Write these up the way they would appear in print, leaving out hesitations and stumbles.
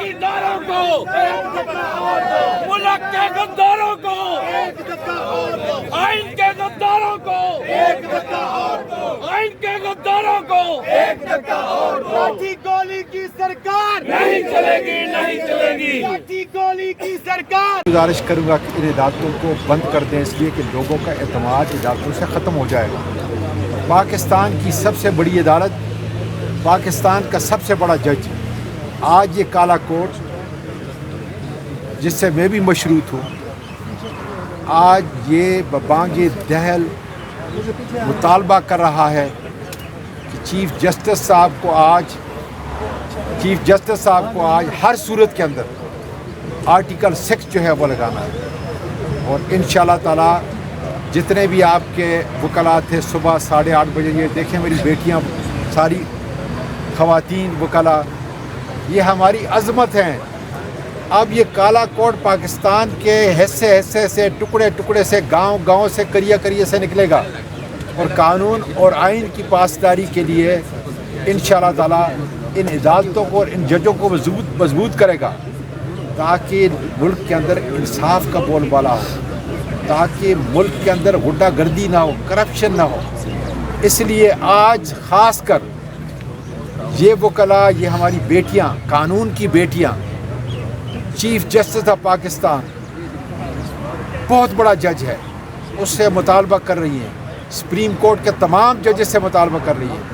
जागीरदारों को, मुल्क के गद्दारों को, आइन के गद्दारों को, आइन के गद्दारों को लाठी गोली की सरकार नहीं चलेगी, नहीं चलेगी। लाठी गोली की सरकार। गुजारिश करूंगा कि इन अदालतों को बंद कर दें, इसलिए कि लोगों का एतमाद अदालतों से ख़त्म हो जाएगा। पाकिस्तान की सबसे बड़ी अदालत, पाकिस्तान का सबसे बड़ा जज, आज ये काला कोर्ट जिससे मैं भी मशरूत हूँ, आज ये बबांगे दहल मुतालबा कर रहा है कि चीफ जस्टिस साहब को आज हर सूरत के अंदर आर्टिकल 6 जो है वो लगाना है। और इंशाल्लाह ताला जितने भी आपके वकला थे सुबह 8:30 बजे, ये देखें मेरी बेटियां सारी ख़वातीन वकला, ये हमारी अज़मत हैं। अब ये काला कोर्ट पाकिस्तान के हिस्से से टुकड़े टुकड़े से गांव से करिए से निकलेगा और कानून और आइन की पासदारी के लिए इंशाअल्लाह ताला इन अदालतों को और इन जजों को मजबूत करेगा, ताकि मुल्क के अंदर इंसाफ का बोलबाला हो, ताकि मुल्क के अंदर गुंडागर्दी ना हो, करप्शन ना हो। इसलिए आज ख़ास कर ये वकला, ये हमारी बेटियां, कानून की बेटियां, चीफ जस्टिस ऑफ पाकिस्तान बहुत बड़ा जज है, उससे मुतालबा कर रही हैं, सुप्रीम कोर्ट के तमाम जजेस से मुतालबा कर रही हैं।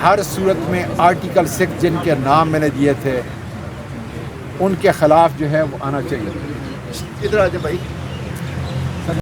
हर सूरत में आर्टिकल 6 जिनके नाम मैंने दिए थे उनके ख़िलाफ़ जो है वो आना चाहिए। इधर आ जाए भाई।